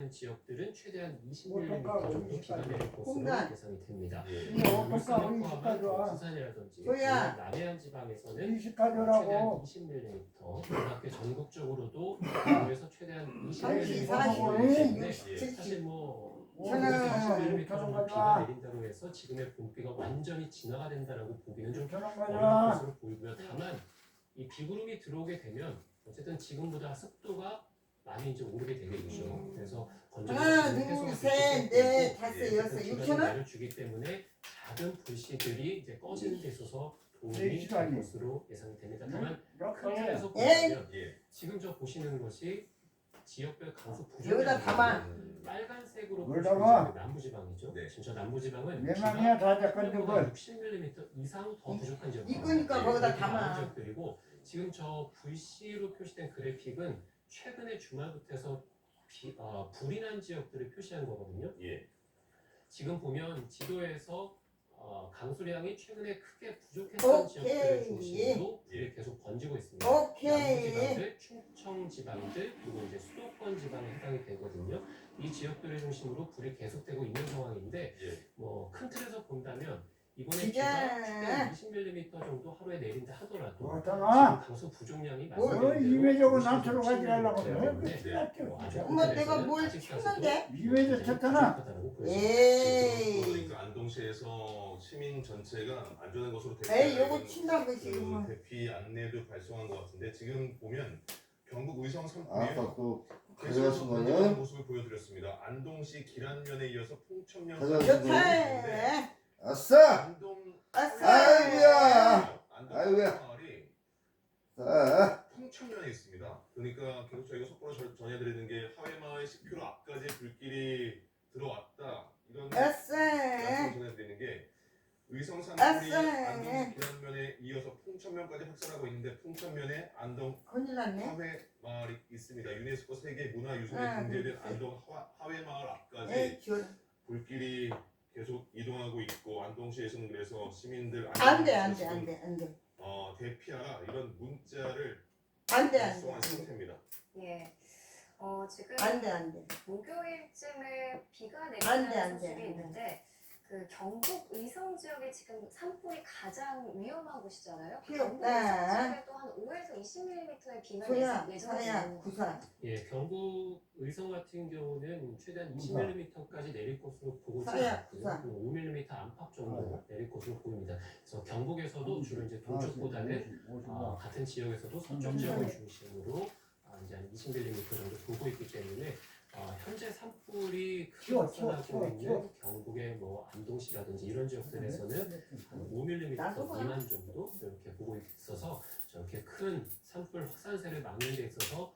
지역들은 최대한 20mm 정도 비가 내릴 것으로 예상이 됩니다. 부산이라든지 남해안 지방에서는 최대한 20mm, 그렇게 전국적으로도 그래서 최대한 20mm이기 때문에 사실 뭐 20mm 정도 비가 내린다고 해서 지금의 봄비가 완전히 진화가 된다라고 보기는 좀 어려운 것으로 보이고요. 다만 이 비구름이 들어오게 되면 어쨌든 지금보다 습도가 많이 이제 오르게 되겠죠. 그래서 하나, 둘, 셋, 넷, 다섯, 여섯, 6천 원 내려주기 때문에 작은 불씨들이 이제 꺼지는 데 있어서 도움이 될 것으로 예상이 됩니다. 다만 컨트롤에서 보시면 지금 저 보시는 것이 지역별 강수 부족량이 빨간색으로 보시면 남부지방이죠. 지금 저 남부지방은 비가 60mm 이상 더 부족한 지역들이고 이거니까 거기다 담아. 지역들이고 지금 저 불씨로 표시된 그래픽은 최근에 주말부터 해서 불이 난 지역들을 표시한 거거든요. 지금 보면 지도에서 강수량이 최근에 크게 부족했던 지역들을 중심으로 불이 계속 번지고 있습니다. 남부지방들, 충청 지방들, 그리고 이제 수도권 지방에 해당이 되거든요. 이 지역들을 중심으로 불이 계속되고 있는 상황인데, 뭐 큰 틀에서 본다면 이번에 비가 최대 20mm 정도 하루에 내린다 하더라도 지금 강수 부족량이 이외적으로 남처럼 가지 말라고 엄마 내가 뭘 쳤는데? 이외적 쳤잖아. 에이 안동시에서 시민 전체가 안전한 것으로 에이 요거 친다고 지금 대피 안내도 발송한 것 같은데 지금 보면 경북 의성 산불이 또 계속 가져가신 번지는 거는 모습을 보여드렸습니다. 안동시 기란면에 이어서 풍천면 좋다. 아싸! 안동 아이고야! 아이고야! 마을이 자, 풍천면에 있습니다. 그러니까 계속 저희가 속보로 전해드리는 게 하회마을 10km 앞까지 불길이 들어왔다 이런 말씀을 전해드리는 게 의성 산불이 안동 기란면에 이어서 풍천면까지 확산하고 있는데 풍천면에 안동 큰일 났네. 하회마을이 있습니다. 유네스코 세계 문화유산에 등재된 안동 하회마을 앞까지 에이 불길이 계속 이동하고 있고 안동시에서는 그래서 시민들 안돼 대피하라 이런 문자를 안돼 발송한 상태입니다. 예. 지금 안돼 목요일쯤에 비가 안 돼, 내리는 안 돼, 소식이 안 돼. 있는데 그 경북 의성 지역이 지금 산불이 가장 위험한 곳이잖아요. 귀엽다. 경북 의성 지역에도 한 5에서 20mm의 비가 소야 예정돼 사야 있는 구사 경북 의성 같은 경우는 최대한 20mm까지 내릴 것으로 보고 사야, 있습니다. 5mm 안팎 정도 내릴 것으로 보입니다. 그래서 경북에서도 주로 이제 동쪽보다는 같은 지역에서도 서쪽 지역을 중심으로 이제 한 20mm 정도 보고 있기 때문에 현재 산불이 크게 확산하고 있는 경북의 뭐 안동시라든지 이런 지역들에서는 한 5mm 미만 정도 이렇게 보고 있어서 저렇게 큰 산불 확산세를 막는 데 있어서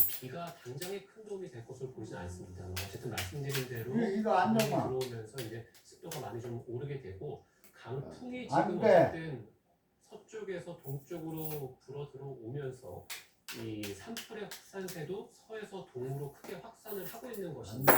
비가 당장에 큰 도움이 될 것으로 보이진 않습니다. 어쨌든 말씀드린 대로 이거 안 강풍이 넘어. 들어오면서 이제 습도가 많이 좀 오르게 되고 강풍이 안 지금 돼. 어쨌든 서쪽에서 동쪽으로 불어 들어오면서 이 산불의 확산세도 서에서 동으로 크게 확산을 하고 있는 것인데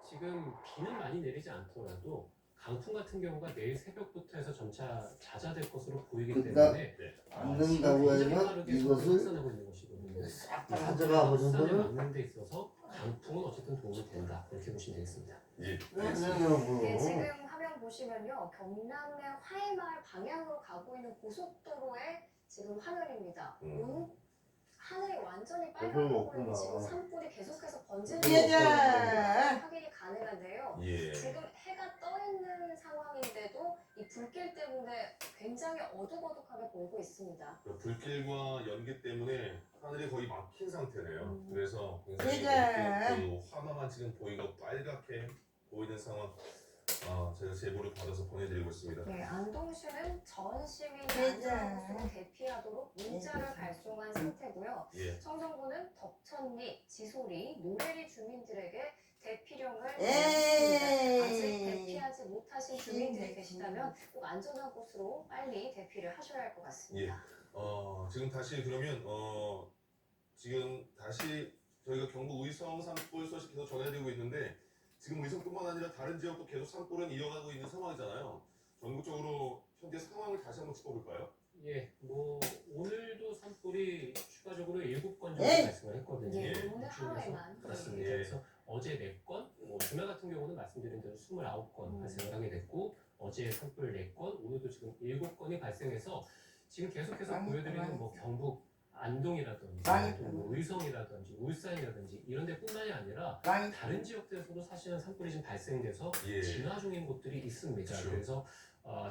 지금 비는 많이 내리지 않더라도 강풍 같은 경우가 내일 새벽부터 해서 점차 잦아들 것으로 보이기 때문에 안 된다고 하면 이것을 확산하고 있는 것이거든요. 싹 다 가져가 보는 거는 막는 데 있어서 강풍은 어쨌든 도움이 된다 이렇게 보시면 되겠습니다. 네, 뭐. 지금 화면 보시면요. 경남의 화해마을 방향으로 가고 있는 고속도로의 지금 화면입니다. 하늘이 완전히 빨갛고 보이는 지금 산불이 계속해서 번지는 것을 확인이 가능한데요. 지금 해가 떠 있는 상황인데도 이 불길 때문에 굉장히 어둑어둑하게 보이고 있습니다. 불길과 연기 때문에 하늘이 거의 막힌 상태네요. 그래서 굉장히 그 화마만 지금 보이고 빨갛게 보이는 상황. 제가 제보를 받아서 보내드리고 있습니다. 네, 안동시는 전 시민이 안전한 곳으로 대피하도록 문자를 발송한 상태고요. 청정부는 덕천리, 지소리, 노래리 주민들에게 대피령을 내렸습니다. 아직 대피하지 못하신 주민들이 계시다면 꼭 안전한 곳으로 빨리 대피를 하셔야 할 것 같습니다. 지금 다시 그러면 지금 다시 저희가 경북 의성 산불 소식 계속 전해드리고 있는데 지금 의성뿐만 아니라 다른 지역도 계속 산불은 이어가고 있는 상황이잖아요. 전국적으로 현재 상황을 다시 한번 짚어볼까요? 뭐 오늘도 산불이 추가적으로 7건 정도 발생을 했거든요. 오늘 하루에만. 그렇습니다. 그래서 어제 4건, 주말 같은 경우는 말씀드린 대로 29건 발생을 하게 됐고 어제 산불 4건, 오늘도 지금 7건이 발생해서 지금 계속해서 많이 보여드리는 많이 뭐 경북 안동이라든지 많이 또 뭐 의성이라든지 울산이라든지 이런 데뿐만이 아니라 많이 다른 지역들에서도 사실은 산불이 지금 발생돼서 예. 진화 중인 곳들이 있습니다. 그렇죠. 그래서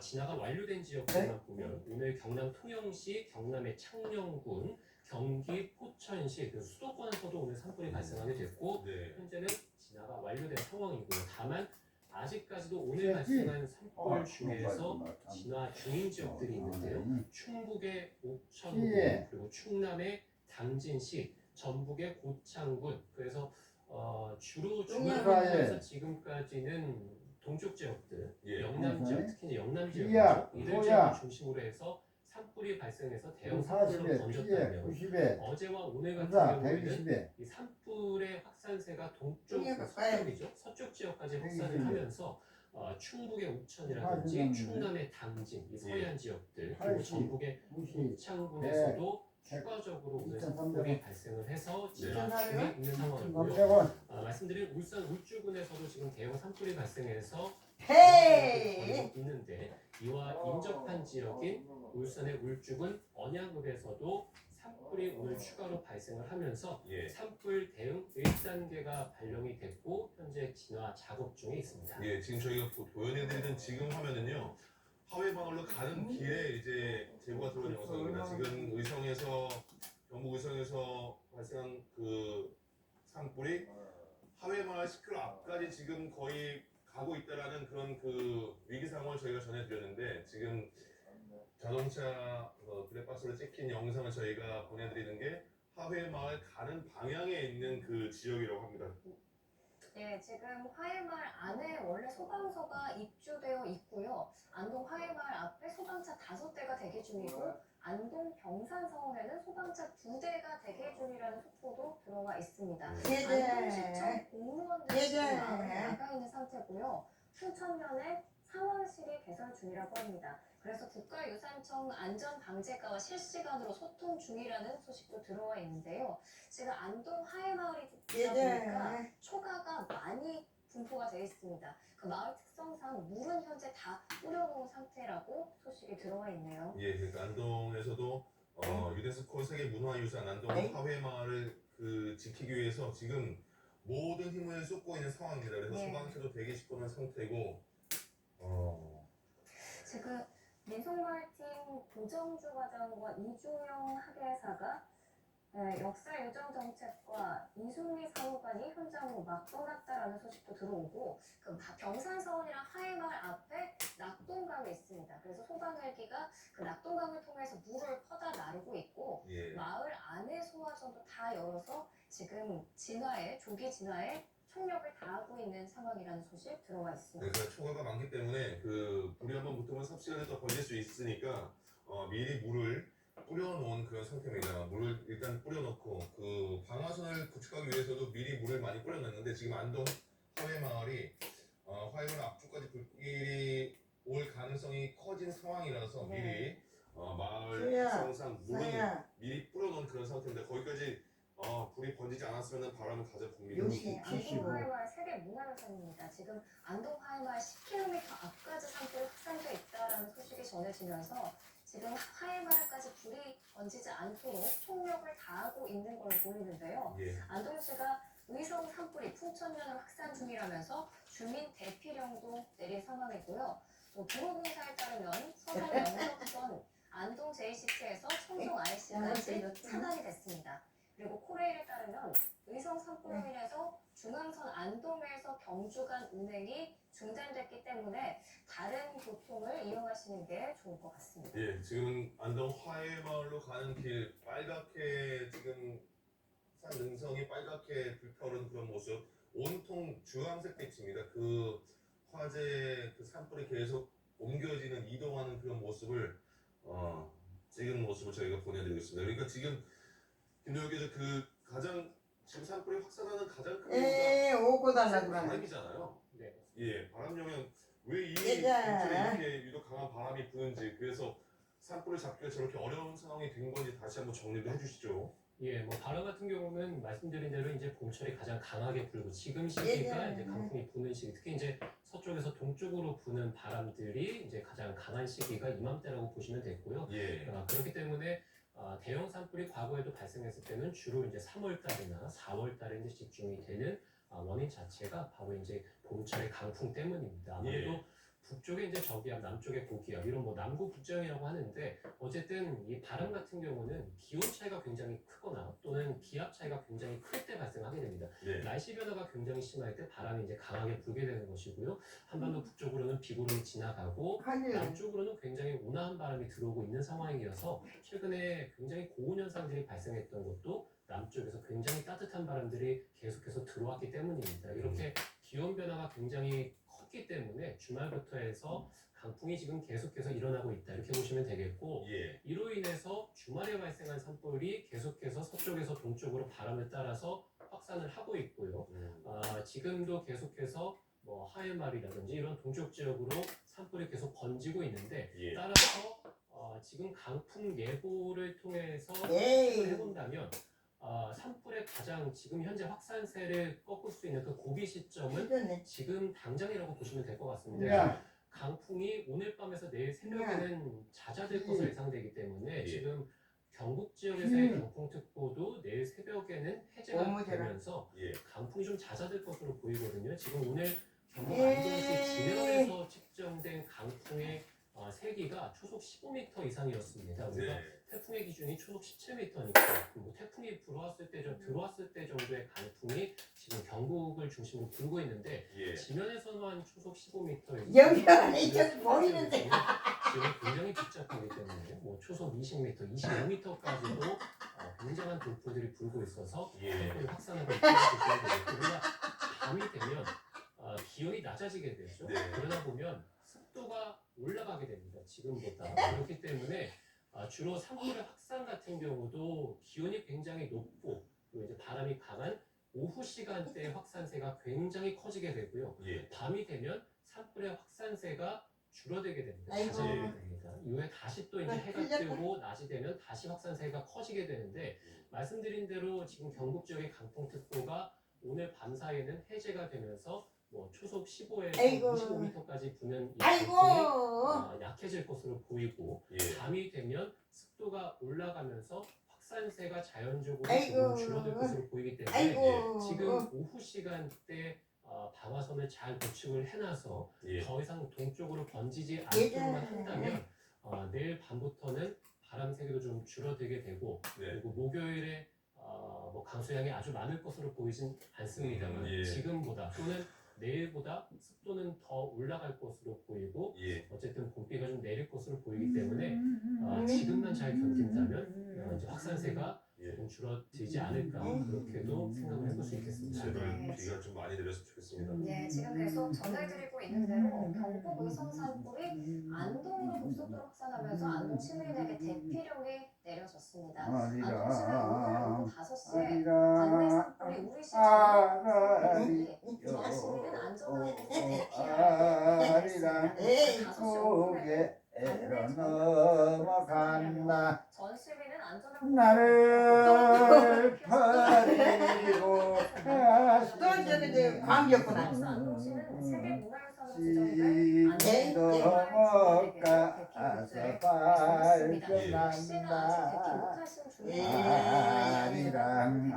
진화가 완료된 지역들만 보면 오늘 경남 통영시, 경남의 창녕군, 경기 포천시, 그 수도권에서도 오늘 산불이 발생하게 됐고 네. 현재는 진화가 완료된 상황이고요. 다만 아직까지도 오늘 그렇지. 발생한 산불 중에서 진화 중인 지역들이 있는데요. 충북의 옥천군, 예. 그리고 충남의 당진시, 전북의 고창군. 그래서 주로 중앙에서 지금까지는 동쪽 지역들, 예. 영남 지역, 특히 이제 영남 지역이죠. 피야, 이들 소야. 지역을 중심으로 해서 산불이 발생해서 대형 산불로 40에, 피에, 번졌다면 90에, 어제와 오늘 같은 부사 경우에는 120에, 이 산불의 확산세가 동쪽, 중에 그 가까이. 서쪽이죠. 서쪽 지역까지 확산을 네. 하면서 충북의 옥천이라든지 하지만 충남의 당진, 이 서해안 지역들, 그리고 80, 전북의 90, 고창군에서도 백, 추가적으로 오늘 2,300 산불이 발생을 해서 진화 중에 2,400 있는 상황이고요. 300원. 말씀드린 울산 울주군에서도 지금 대형 산불이 발생해서 헤이 있는데 이와 인접한 지역인 울산의 울주군 언양읍에서도 산불이 오늘 추가로 발생을 하면서 예. 산불 대응 1단계가 발령이 됐고 현재 진화 작업 중에 있습니다. 예, 지금 저희가 보여드리는 지금 화면은요. 하회마을로 가는 길에 이제 제보가 들어온 영상입니다. 지금 의성에서 경북 의성에서 발생한 그 산불이 하회마을 10km 앞까지 지금 거의 가고 있다라는 그런 그 위기 상황을 저희가 전해드렸는데 지금 자동차 블랙박스로 찍힌 영상을 저희가 보내드리는 게 하회마을 가는 방향에 있는 그 지역이라고 합니다. 네, 지금 화해마을 안에 원래 소방서가 입주되어 있고요. 안동 화해마을 앞에 소방차 5대가 대기 중이고 안동 병산서원에는 소방차 2대가 대기 중이라는 속보도 들어와 있습니다. 안동시청 공무원들이 지금 마을에 나가 있는 상태고요. 순천면에 상원실이 개설 중이라고 합니다. 그래서 국가유산청 안전방재과와 실시간으로 소통 중이라는 소식도 들어와 있는데요. 지금 안동 하회마을이다 보니까 초가가 많이 분포가 되어 있습니다. 그 마을 특성상 물은 현재 다 뿌려놓은 상태라고 소식이 들어와 있네요. 예, 그러니까 안동에서도 유네스코 세계문화유산 안동 하회마을을 그 지키기 위해서 지금 모든 힘을 쏟고 있는 상황입니다. 그래서 네. 소방차도 대기 시켜놓은 상태고 지금 민속마을팀 고정주 과장과 이종영 학예사가 역사유정정책과 이순미 사무관이 현장으로 막 떠났다라는 소식도 들어오고 그 병산서원이랑 하회마을 앞에 낙동강이 있습니다. 그래서 소방헬기가 그 낙동강을 통해서 물을 퍼다 나르고 있고 예. 마을 안에 소화전도 다 열어서 지금 조기 진화에 총력을 다하고 있는 상황이라는 소식 들어와 있습니다. 그러니까 초가가 많기 때문에 그 불이 한번 붙으면 삽시간에 더 걸릴 수 있으니까 미리 물을 뿌려놓은 그런 상태입니다. 물을 일단 뿌려놓고 그 방화선을 구축하기 위해서도 미리 물을 많이 뿌려놨는데 지금 안동 하회마을이 화해마을 앞쪽까지 불길이 올 가능성이 커진 상황이라서 미리 마을 특성상 물은 미리 뿌려놓은 그런 상태인데 거기까지 불이 번지지 않았으면 바람을 가져 봅니다. 네, 안동 하회마을 세계 문화유산입니다. 지금 안동 하회마을 10km 앞까지 산불이 확산돼 있다라는 소식이 전해지면서 지금 하회마을까지 불이 번지지 않도록 총력을 다하고 있는 걸로 보이는데요. 예. 안동시가 의성 산불이 풍천면을 확산 중이라면서 주민 대피령도 내린 상황이고요. 또 도로공사에 따르면 서산 영덕선 안동 JCT에서 청송 IC까지 차단이 됐습니다. 그리고 코레일에 따르면 의성 산불로 인해서 중앙선 안동에서 경주 간 운행이 중단됐기 때문에 다른 교통을 이용하시는 게 좋을 것 같습니다. 예, 지금 안동 화해마을로 가는 길 빨갛게 지금 산 능성이 빨갛게 불타오르는 그런 모습, 온통 주황색 빛입니다. 그 화재 그 산불이 계속 옮겨지는 이동하는 그런 모습을 찍은 모습을 저희가 보내드리고 있습니다. 그러니까 지금 김동혁 기자 그 가장 지금 산불이 확산하는 가장 큰 이유가 오고 달라고 그러네. 바람이잖아요. 네. 예, 바람 영향 왜 이 예. 근처에 이렇게 유독 강한 바람이 부는지 그래서 산불을 잡기가 저렇게 어려운 상황이 된 건지 다시 한번 정리를 해주시죠. 예, 뭐 바람 같은 경우는 말씀드린 대로 이제 봄철이 가장 강하게 불고 지금 시기가 예. 이제 강풍이 부는 시기, 특히 이제 서쪽에서 동쪽으로 부는 바람들이 이제 가장 강한 시기가 이맘때라고 보시면 되고요. 예. 그렇기 때문에 대형 산불이 과거에도 발생했을 때는 주로 이제 3월 달이나 4월 달에 이제 집중이 되는 원인 자체가 바로 이제 봄철의 강풍 때문입니다. 아무래도 예. 북쪽에 이제 저기압, 남쪽에 고기압 이런 뭐 남고 북정이라고 하는데 어쨌든 이 바람 같은 경우는 기온 차이가 굉장히 크거나 또는 기압 차이가 굉장히 클 때 발생하게 됩니다. 네. 날씨 변화가 굉장히 심할 때 바람이 이제 강하게 불게 되는 것이고요. 한반도 북쪽으로는 비구름이 지나가고 하늘. 남쪽으로는 굉장히 온화한 바람이 들어오고 있는 상황이어서 최근에 굉장히 고온 현상들이 발생했던 것도 남쪽에서 굉장히 따뜻한 바람들이 계속해서 들어왔기 때문입니다. 이렇게 기온 변화가 굉장히 컸기 때문에 주말부터 해서 강풍이 지금 계속해서 일어나고 있다 이렇게 보시면 되겠고 예. 이로 인해서 주말에 발생한 산불이 계속해서 서쪽에서 동쪽으로 바람을 따라서 확산을 하고 있고요. 지금도 계속해서 뭐 하회마을이라든지 이런 동쪽 지역으로 산불이 계속 번지고 있는데 예. 따라서 지금 강풍 예보를 통해서 에이. 체크를 해본다면 산불의 가장 지금 현재 확산세를 꺾을 수 있는 그 고비 시점은 해줬네. 지금 당장이라고 보시면 될 것 같습니다. 야, 강풍이 오늘 밤에서 내일 새벽에는 잦아들 것으로 예상되기 때문에 예. 지금 경북 지역에서의 강풍특보도 내일 새벽에는 해제가 너무 잘하- 되면서 예. 강풍이 좀 잦아들 것으로 보이거든요. 지금 오늘 경북 예. 안동시 진해에서 측정된 강풍의 세기가 초속 15m 이상이었습니다. 우리가 네. 태풍의 기준이 초속 17m니까 뭐 태풍이 들어왔을 때 정도의 강풍이 지금 경북을 중심으로 불고 있는데 예. 지면에서만 초속 15m 여기 안에 있어서 보이는데. 지금 굉장히 빗잡히기 때문에 뭐 초속 20m, 25m까지도 굉장한 돌풍들이 불고 있어서 예. 확산하고 있다고 보시면 되겠고 우리가 밤이 되면 기온이 낮아지게 되죠. 네. 그러다 보면 습도가 올라가게 됩니다. 지금보다. 그렇기 때문에 주로 산불의 확산 같은 경우도 기온이 굉장히 높고 그리고 이제 바람이 강한 오후 시간대의 확산세가 굉장히 커지게 되고요. 예. 밤이 되면 산불의 확산세가 줄어들게 됩니다. 아이고. 잦아들게 됩니다. 이후에 다시 또 이제 해가 뜨고 낮이 되면 다시 확산세가 커지게 되는데 말씀드린 대로 지금 경북 지역의 강풍특보가 오늘 밤 사이에는 해제가 되면서 뭐 초속 15에서 아이고. 25m까지 부는 이 아이고. 강풍이 약해질 것으로 보이고 예. 밤이 되면 습도가 올라가면서 확산세가 자연적으로 아이고. 조금 줄어들 것으로 보이기 때문에 아이고. 지금 오후 시간대 방화선을 잘 구축을 해놔서 예. 더 이상 동쪽으로 번지지 예전에. 않도록만 한다면 내일 밤부터는 바람 세기도 좀 줄어들게 되고 네. 그리고 목요일에 뭐 강수량이 아주 많을 것으로 보이진 않습니다만 예. 지금보다 또는 내일보다 습도는 더 올라갈 것으로 보이고 예. 어쨌든 봄비가 좀 내릴 것으로 보이기 때문에 지금만 잘 견딘다면 이제 확산세가 예. 조금 줄어들지 않을까 그렇게도 생각을 해볼 수 있겠습니다. 제발 비가 좀 많이 내렸으면 좋겠습니다. 네, 지금 계속 전해드리고 있는 대로 경북 의성 산불이 안동으로 급속도로 확산하면서 안동 시민에게 대피령이 내려졌습니다. 안동 시는 오늘 오후 5시에 관내 산불이 우리 시 전역에 지하 시민은 안전한 곳에 대피하라고 에이. 5시 5분에 에러 넘어간다 전 시민은 안전한 곳에 나를 버리고 또 저기 광기였구나. 그래서 안동시는 세계 문화유산으로 지정된 지도 못 가서 발전한다 아리랑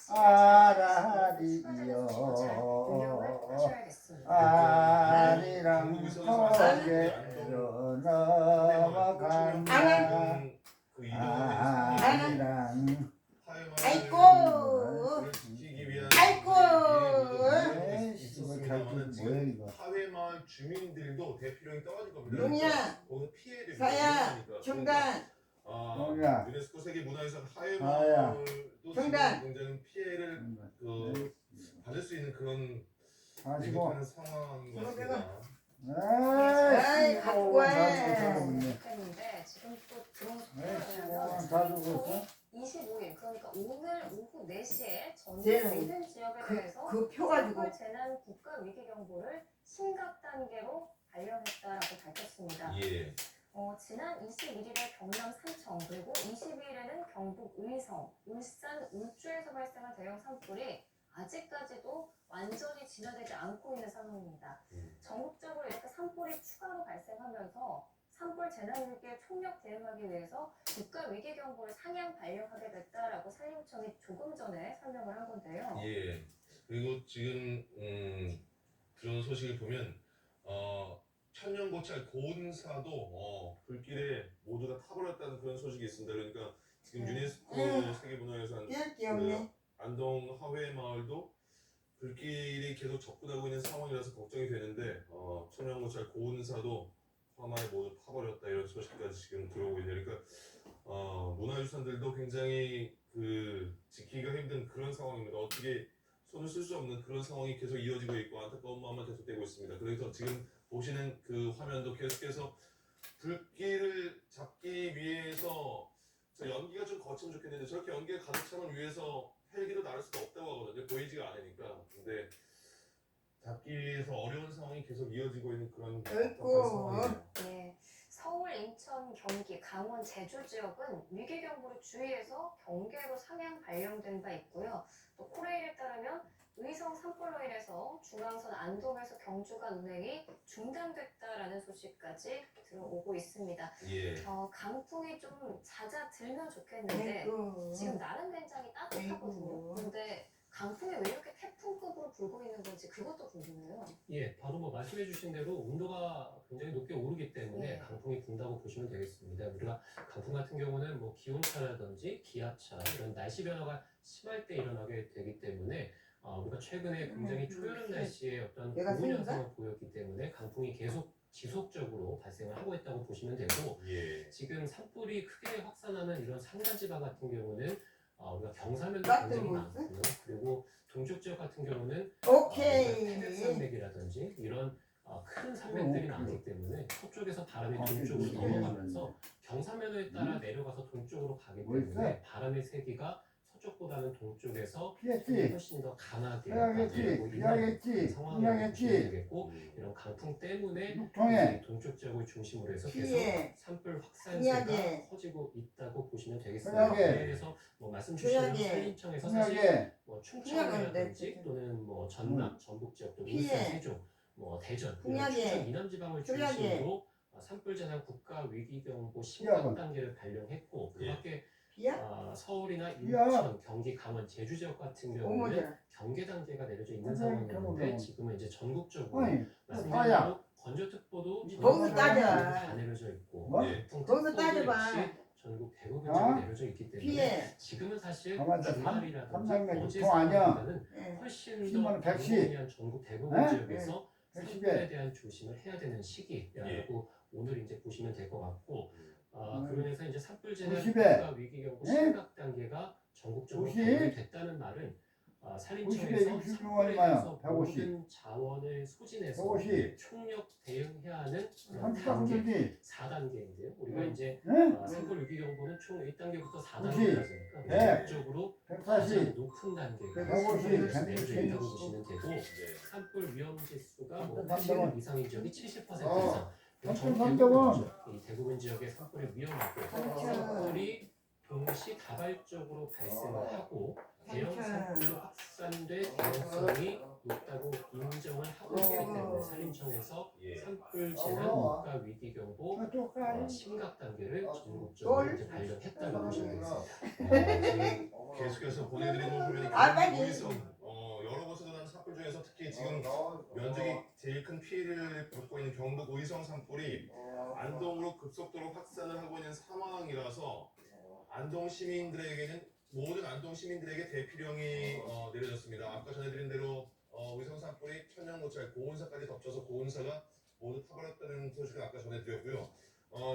아라리요 아리랑 고개로 넘어간다 그 이동을 아리랑 아이고. 지키기 위한 아이고. 뭐야 이거 하회마을 주민들도 대피령이 떨어질 겁니다. 용이야. 거기서 피해를 사야. 입으니까. 중단. 용이야. 유네스코 세계문화유산 사야. 하회마을도 중단. 지금 굉장히 피해를 받을 수 있는 그런 하시고 위급한 상황입니다. 아이, 갖고 와. 했는데 지금 또 들어오면 다 주고 있어? 25일 그러니까 오늘 오후 4시에 전국 쟤는 모든 지역에 대해서 그 표 가지고 산불 재난 국가 위기 경보를 심각 단계로 발령했다라고 밝혔습니다. 예. 지난 21일에 경남 삼청 그리고 22일에는 경북 의성, 울산, 울주에서 발생한 대형 산불이 아직까지도 완전히 진화되지 않고 있는 상황입니다. 전국적으로 이렇게 산불이 추가로 발생하면서 산불 재난 위기에 총력 대응하기 위해서 국가위기경보를 상향 발령하게 됐다라고 산림청이 조금 전에 설명을 한 건데요. 예. 그리고 지금 들은 소식을 보면 천연고찰 고은사도 불길에 모두 다 타버렸다는 그런 소식이 있습니다. 그러니까 지금 유네스코 세계문화유산 귀엽네. 안동 하회 마을도 불길이 계속 접근하고 있는 상황이라서 걱정이 되는데 천연고찰 고은사도 화마에 모두 타버렸다 이런 소식까지 지금 들어오고 있네요. 그러니까 문화유산들도 굉장히 지키기가 힘든 그런 상황입니다. 어떻게 손을 쓸 수 없는 그런 상황이 계속 이어지고 있고 안타까운 마음만 계속되고 있습니다. 그래서 지금 보시는 그 화면도 계속해서 불길을 잡기 위해서 연기가 좀 거치면 좋겠는데 저렇게 연기가 가득 차면 위에서 헬기도 날을 수가 없다고 하거든요. 보이지가 않으니까. 근데 잡기 위해서 어려운 상황이 계속 이어지고 있는 그런 상황이에요. 네, 서울, 인천, 경기, 강원, 제주 지역은 위기경보를 주의해서 경계로 상향 발령된 바 있고요. 또 코레일에 따르면 의성 산불로 인해서 중앙선 안동에서 경주 간 운행이 중단됐다라는 소식까지 들어오고 있습니다. 예. 강풍이 좀 잦아들면 좋겠는데 지금 날은 굉장히 따뜻하거든요. 그런데 강풍이 왜 이렇게 태풍급으로 불고 있는 건지 그것도 궁금해요. 예, 바로 뭐 말씀해주신 대로 온도가 굉장히 높게 오르기 때문에 네. 강풍이 분다고 보시면 되겠습니다. 우리가 강풍 같은 경우는 뭐 기온차라든지 기압차 이런 날씨 변화가 심할 때 일어나게 되기 때문에 우리가 최근에 굉장히 초여름 날씨에 어떤 내가 고온 생각나? 현상을 보였기 때문에 강풍이 계속 지속적으로 발생을 하고 있다고 보시면 되고 예. 지금 산불이 크게 확산하는 이런 산간지방 같은 경우는 우리가 경사면도 깍두기 굉장히 뭐지? 많고요. 그리고 동쪽 지역 같은 경우는 오케이. 태백산맥이라든지 이런 큰 산맥들이 많기 때문에 서쪽에서 바람이 동쪽으로 넘어가면서 경사면에 따라 내려가서 동쪽으로 가기 때문에 바람의 세기가 서쪽보다는 동쪽에서 피했지. 훨씬 더 강하게 피하겠지. 피하겠지. 상황이라고 보시면 피하겠지. 되겠고 이런 강풍 때문에 육통해. 동쪽 지역을 중심으로 해서 계속 피해. 산불 확산세가 피하게. 커지고 있다고 보시면 되겠습니다. 피하게. 그래서 뭐 말씀 주신 피하게. 산림청에서 사실 피하게. 뭐 피하면 충청이라든지 또는 뭐 전남, 전북 지역도 피해. 울산, 세종, 뭐 대전 이런 피하게. 충청 이남 지방을 피하게. 중심으로 산불 재난 국가 위기 경보 피하고. 심각 단계를 발령했고 그밖에 비야? 서울이나 피하. 인천, 경기, 강원, 제주 지역 같은 경우는 어머니라. 경계 단계가 내려져 있는 선생님, 상황이었는데 저거 지금은 이제 전국적으로 아니, 말씀드린 다야. 대로 건조특보도 거기서 전국 따져. 다 내려져 있고 뭐? 거기서 따져봐. 역시 전국 대부분 지역에 내려져 있기 때문에 피해. 지금은 사실 가만 있어. 주말이라든지 삼성맥 어제 통 아니야. 상황보다는 예. 훨씬 신문 더 110. 방문한 전국 대부분 에? 지역에서 산불에 110에. 대한 조심을 해야 되는 시기라고 예. 오늘 이제 보시면 될 것 같고 음. 그러면서 이제 산불 재난 90에. 국가 위기 경보 예? 심각 단계가 전국적으로 90? 발령됐다는 말은 90에 산림청에서 60 산불에 얼마야? 대해서 150. 모든 자원을 소진해서 150. 총력 대응해야 하는 그런 단계 30%지. 4단계인데요. 우리가 이제 응? 산불 위기 경보는 총 1단계부터 90. 4단계까지니까 네. 전국적으로 140. 가장 높은 단계가 150. 내려져 있다고 150. 보시면 되고 네. 산불 위험 지수가 뭐 300원. 80 이상인 지역이 70% 어. 이상. 전 300원. 대부분 지역, 이 대부분 지역의 산불이 위험하고 삼천. 산불이 동시 다발적으로 발생을 하고 대형 산불로 확산될 가능성이 높다고 인정을 하고 있기 때문에 산림청에서 예. 산불 재난 국가 위기 경보 어떡하니? 심각 단계를 전국적으로 이제 발령했다고 보시면 되겠습니다. 지금 계속해서 보내드리는 화면이 빨리. 의성 여러 곳에서 나는 산불 중에서 특히 지금 면적이 제일 큰 피해를 받고 있는 경북 의성 산불이 안동으로 급속도로 확산을 하고 있는 상황이라서 안동 시민들에게는 모든 안동 시민들에게 대피령이 내려졌습니다. 아까 전해드린 대로 의성 산불이 천연고찰 고운사까지 덮쳐서 고운사가 모두 타버렸다는 소식을 아까 전해드렸고요.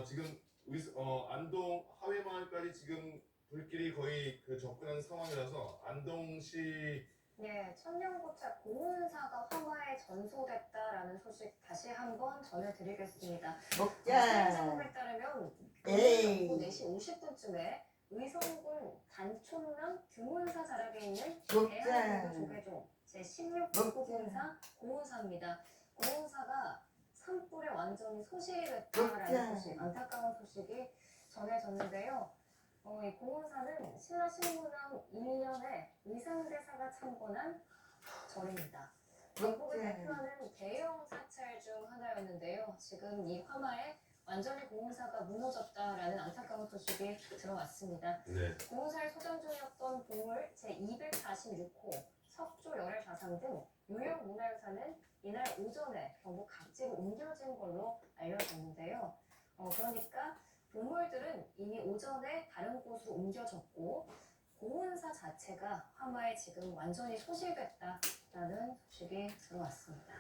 지금 안동 하회마을까지 지금 불길이 거의 접근한 상황이라서 안동시 네, 천년고찰 고운사가 화마에 전소됐다라는 소식 다시 한번 전해드리겠습니다. 먹자. 상상에 따르면 에이. 오후 4시 50분쯤에 의성군 단촌면 규문사 자락에 있는 먹자. 대한민국 조계종 제16 군사 고운사입니다. 고운사가 산불에 완전히 소실이 됐다라는 그렇죠. 소식, 안타까운 소식이 전해졌는데요. 이 공원사는 신라신문왕 1년에 위상대사가 창건한 절입니다. 전국을 그렇죠. 대표하는 대형 사찰 중 하나였는데요. 지금 이 화마에 완전히 공원사가 무너졌다라는 안타까운 소식이 들어왔습니다. 네. 공원사에 소장 중이었던 보물 제246호, 석조 열애좌상 등 유형 문화유산은 이날 오전에 경북 각지로 옮겨진 걸로 알려졌는데요. 그러니까 보물들은 이미 오전에 다른 곳으로 옮겨졌고 공원사 자체가 화마에 지금 완전히 소실됐다라는 소식이 들어왔습니다.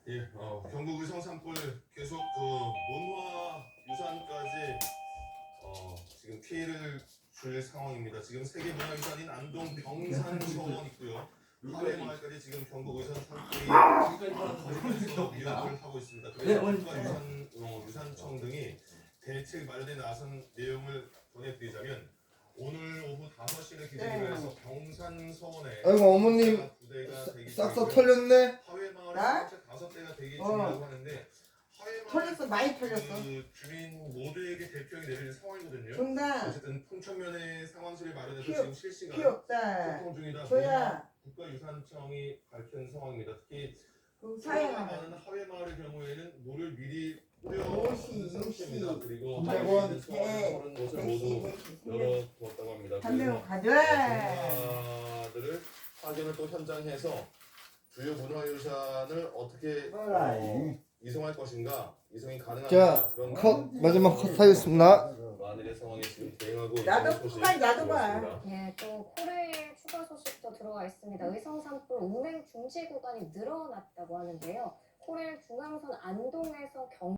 예, 경북 의성 산불 계속 문화 유산까지 지금 피해를 줄 상황입니다. 지금 세계 문화유산인 안동 병산서원 있고요. 하회마을까지 지금 경북 의성 산불이 위협을 하고 있습니다. 그래서 국가유산청 등이 대책 마련에 나선 내용을 전해드리자면 오늘 오후 5시를 기준으로 해서 병산서원에 아이고 어머님 싹싹 털렸네. 하회마을에 나? 5대가 대기 중이라고 하는데 털렸어, 많이 털렸어. 그 주민 모두에게 대표하게 내리는 상황이거든요. 존나 어쨌든 풍천면의 상황실을 마련해서 필요- 지금 실시간 필요 없다. 소통 중이다. 줘야 국가유산청이 밝힌 상황입니다. 특히 그 수요가 사회가 많은 하회마을의 경우에는 물을 미리 뿌려 오시, 상태입니다. 오시. 그리고 백원, 하회마을에 서는 곳을 모두 열어두었다고 합니다. 한명 그래서 가져와. 문화들을 확인을 또 현장에서 주요 문화유산을 어떻게 뭐라, 이송할 것인가, 이송이 가능한가 자, 그런 마지막 컷 하겠습니다. 만일의 상황에 지금 대응하고 나도 있는 소식 그만, 나도 봐. 들어왔습니다. 예, 또 코레일 추가 소식도 들어와 있습니다. 의성 산불 운행 중지 구간이 늘어났다고 하는데요. 코레일 중앙선 안동에서